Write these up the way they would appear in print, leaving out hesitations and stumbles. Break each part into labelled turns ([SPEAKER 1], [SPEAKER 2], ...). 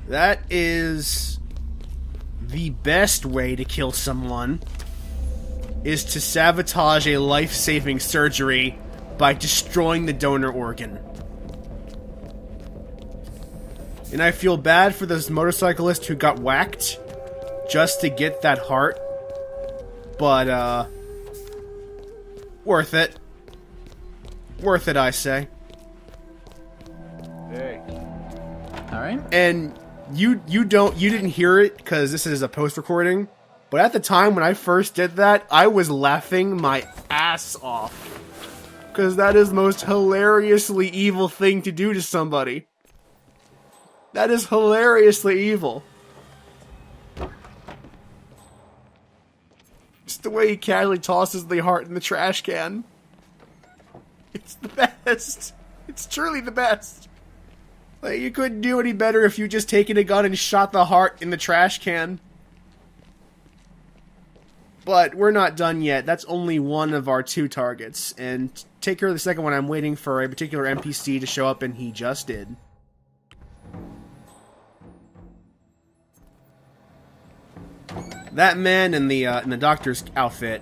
[SPEAKER 1] That is the best way to kill someone, is to sabotage a life-saving surgery by destroying the donor organ. And I feel bad for this motorcyclist who got whacked just to get that heart. But, worth it. Worth it, I say.
[SPEAKER 2] Hey.
[SPEAKER 3] Alright.
[SPEAKER 1] And you didn't hear it because this is a post-recording. But at the time when I first did that, I was laughing my ass off. Because that is the most hilariously evil thing to do to somebody. That is hilariously evil. Just the way he casually tosses the heart in the trash can. It's the best. It's truly the best. Like, you couldn't do any better if you just taken a gun and shot the heart in the trash can. But we're not done yet. That's only one of our 2 targets. And to take care of the second one, I'm waiting for a particular NPC to show up, and he just did. That man in the doctor's outfit,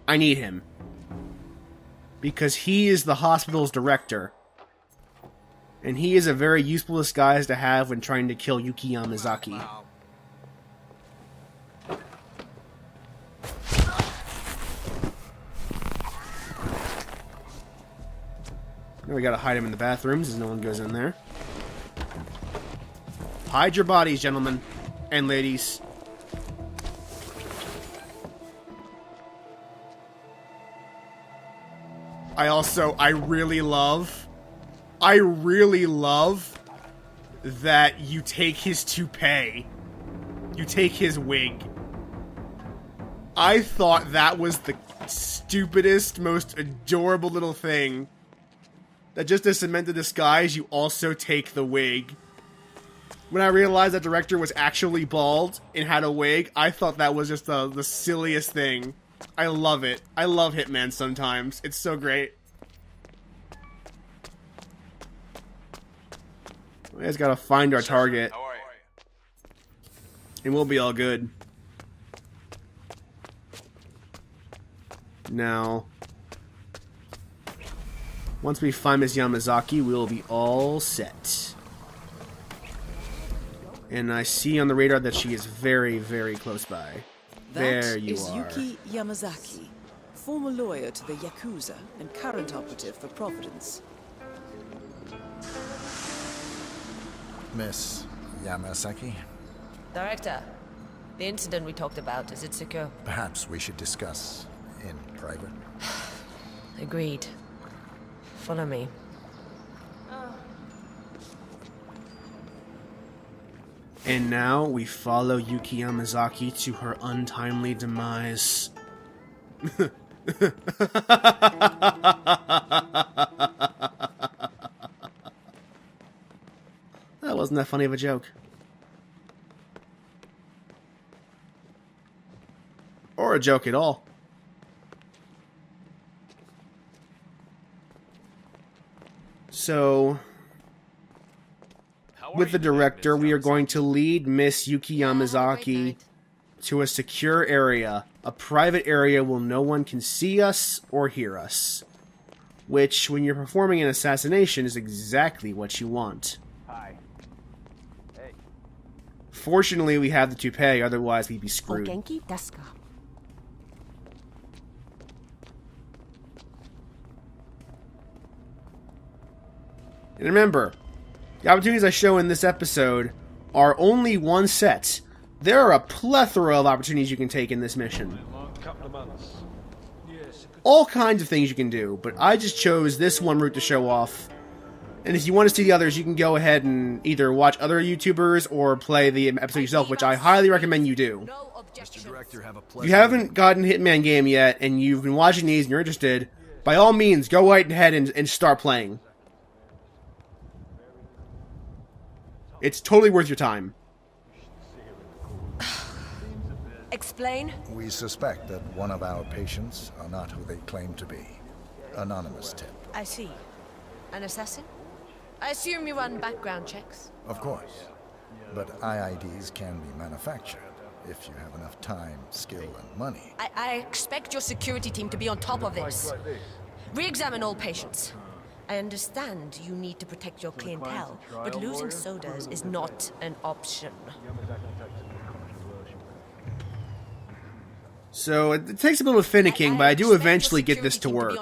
[SPEAKER 1] I need him. Because he is the hospital's director. And he is a very useful disguise to have when trying to kill Yuki Yamazaki. Now we gotta hide him in the bathrooms as no one goes in there. Hide your bodies, gentlemen and ladies. I really love that you take his toupee. You take his wig. I thought that was the stupidest, most adorable little thing. That just to cement the disguise, you also take the wig. When I realized that director was actually bald and had a wig, I thought that was just the silliest thing. I love it. I love Hitman sometimes. It's so great. We just gotta find our target. And we'll be all good. Now, once we find Miss Yamazaki, we'll be all set. And I see on the radar that she is very, very close by. There you are.
[SPEAKER 4] That is Yuki Yamazaki, former lawyer to the Yakuza and current operative for Providence.
[SPEAKER 5] Miss Yamazaki?
[SPEAKER 6] Director, the incident we talked about, is it secure?
[SPEAKER 5] Perhaps we should discuss in private.
[SPEAKER 6] Agreed. Follow me.
[SPEAKER 1] And now we follow Yuki Yamazaki to her untimely demise. That wasn't that funny of a joke. Or a joke at all. So, with the director, we are going to lead Miss Yuki Yamazaki to a secure area, a private area where no one can see us or hear us. Which, when you're performing an assassination, is exactly what you want.
[SPEAKER 2] Hi. Hey.
[SPEAKER 1] Fortunately, we have the toupee, otherwise we'd be screwed.
[SPEAKER 7] Genki desu ka?
[SPEAKER 1] And remember, the opportunities I show in this episode are only one set. There are a plethora of opportunities you can take in this mission. All kinds of things you can do, but I just chose this one route to show off. And if you want to see the others, you can go ahead and either watch other YouTubers or play the episode yourself, which I highly recommend you do.
[SPEAKER 5] Mr. Director, have a
[SPEAKER 1] If you haven't gotten Hitman game yet, and you've been watching these and you're interested, by all means, go right ahead and start playing. It's totally worth your time.
[SPEAKER 6] Explain?
[SPEAKER 5] We suspect that one of our patients are not who they claim to be. Anonymous tip.
[SPEAKER 6] I see. An assassin? I assume you run background checks?
[SPEAKER 5] Of course. But IIDs can be manufactured if you have enough time, skill, and money.
[SPEAKER 6] I expect your security team to be on top of this. Re-examine all patients. I understand you need to protect your clientele, but losing sodas is not an option.
[SPEAKER 1] So it takes a little finicking, but I do eventually get this to work.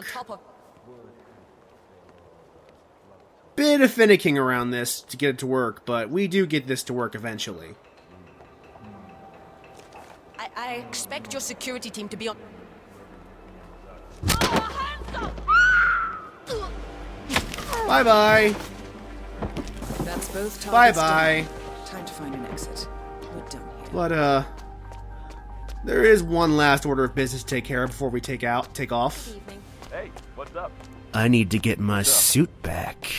[SPEAKER 1] Bit of finicking around this to get it to work, but we do get this to work eventually.
[SPEAKER 6] I expect your security team to be on...
[SPEAKER 1] Bye-bye.
[SPEAKER 4] That's both targets
[SPEAKER 1] Bye-bye.
[SPEAKER 4] done. Time to find an exit. We're done here.
[SPEAKER 1] But, there is one last order of business to take care of before we take off.
[SPEAKER 2] Hey, what's up?
[SPEAKER 1] I need to get my suit back.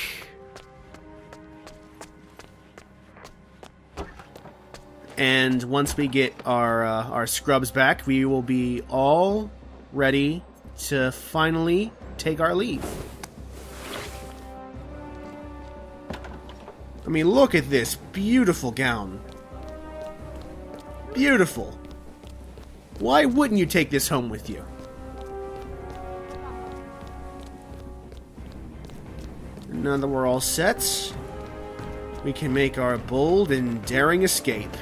[SPEAKER 1] And once we get our scrubs back, we will be all ready to finally take our leave. I mean, look at this beautiful gown. Beautiful. Why wouldn't you take this home with you? Now that we're all set, we can make our bold and daring escape.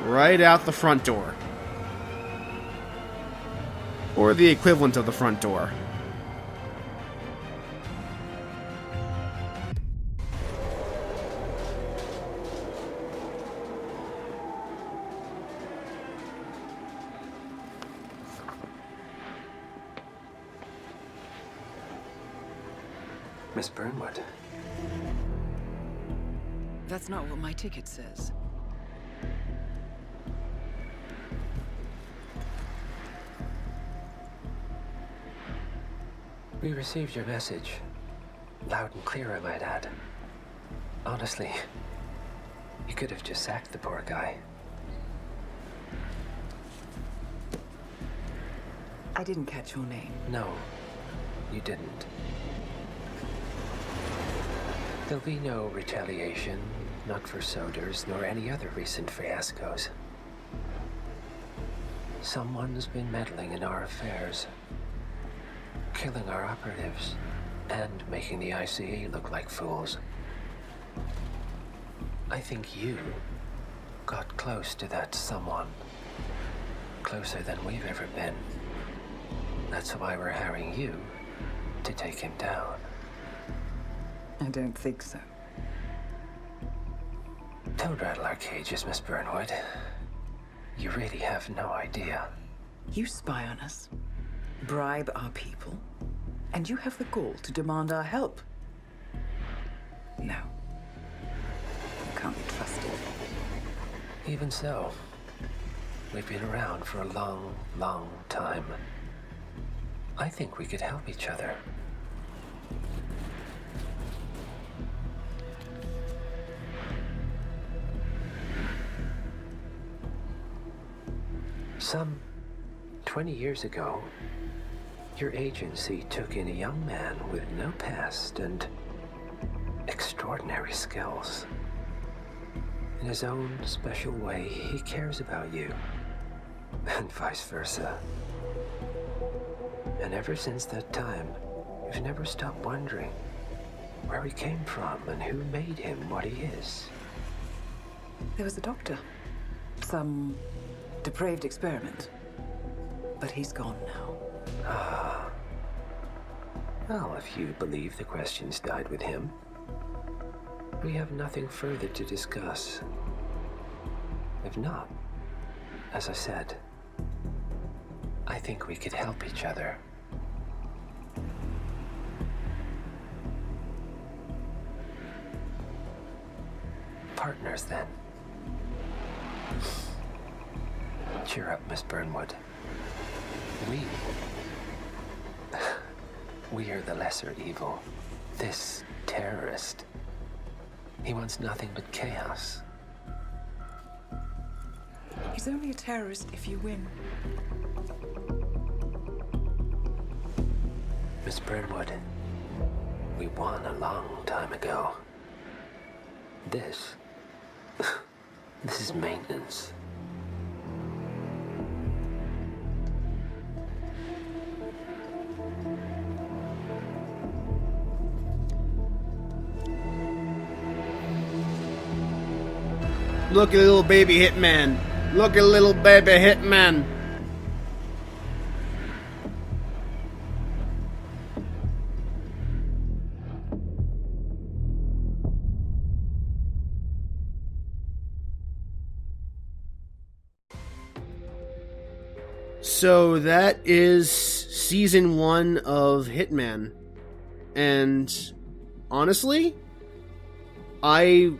[SPEAKER 1] Right out the front door. Or the equivalent of the front door.
[SPEAKER 3] Miss Burnwood.
[SPEAKER 4] That's not what my ticket says.
[SPEAKER 3] We received your message. Loud and clear, I might add. Honestly, you could have just sacked the poor guy.
[SPEAKER 4] I didn't catch your name.
[SPEAKER 3] No, you didn't. There'll be no retaliation, not for Soders, nor any other recent fiascos. Someone's been meddling in our affairs, killing our operatives, and making the ICE look like fools. I think you got close to that someone. Closer than we've ever been. That's why we're hiring you to take him down.
[SPEAKER 4] I don't think so.
[SPEAKER 3] Don't rattle our cages, Miss Burnwood. You really have no idea.
[SPEAKER 4] You spy on us, bribe our people, and you have the gall to demand our help. No. You can't be trusted.
[SPEAKER 3] Even so, we've been around for a long, long time. I think we could help each other. Some 20 years ago, your agency took in a young man with no past and extraordinary skills. In his own special way, he cares about you, and vice versa. And ever since that time, we've never stopped wondering where he came from and who made him what he is.
[SPEAKER 4] There was a doctor. Some depraved experiment. But he's gone now.
[SPEAKER 3] Well, if you believe the questions died with him, we have nothing further to discuss. If not, as I said, I think we could help each other. Partners, then. Cheer up, Miss Burnwood. We are the lesser evil. This terrorist. He wants nothing but chaos.
[SPEAKER 4] He's only a terrorist if you win.
[SPEAKER 3] Miss Brentwood, we won a long time ago. This is maintenance.
[SPEAKER 1] Look at little baby Hitman. Look at little baby Hitman. So that is season 1 of Hitman. And honestly, I've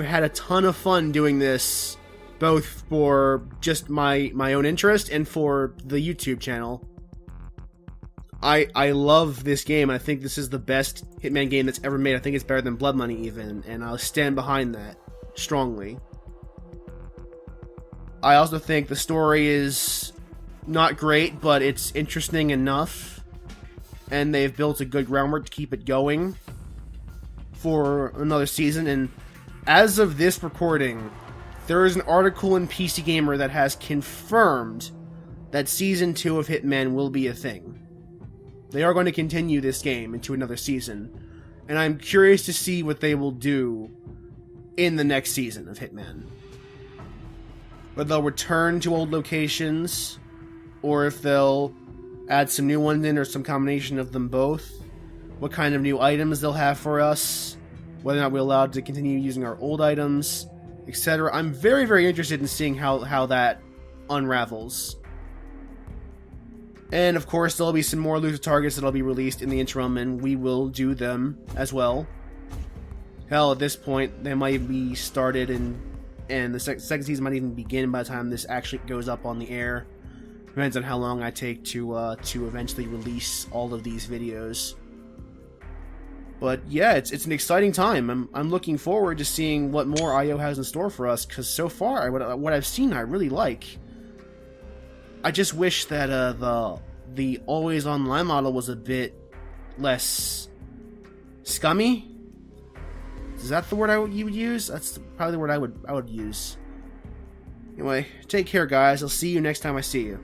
[SPEAKER 1] had a ton of fun doing this, both for just my own interest and for the YouTube channel. I love this game. I think this is the best Hitman game that's ever made. I think it's better than Blood Money even, and I'll stand behind that strongly. I also think the story is not great, but it's interesting enough, and they've built a good groundwork to keep it going for another season. And as of this recording, there is an article in PC Gamer that has confirmed that season 2 of Hitman will be a thing. They are going to continue this game into another season, and I'm curious to see what they will do in the next season of Hitman. Whether they'll return to old locations, or if they'll add some new ones in, or some combination of them both. What kind of new items they'll have for us, whether or not we're allowed to continue using our old items, etc. I'm very, very interested in seeing how that unravels. And of course, there'll be some more elusive targets that'll be released in the interim, and we will do them as well. Hell, at this point, they might be started, and the second season might even begin by the time this actually goes up on the air. Depends on how long I take to eventually release all of these videos. But yeah, it's an exciting time. I'm looking forward to seeing what more IO has in store for us, because so far, what I've seen, I really like. I just wish that the always online model was a bit less scummy. Is that the word you would use? That's probably the word I would use. Anyway, take care, guys. I'll see you next time I see you.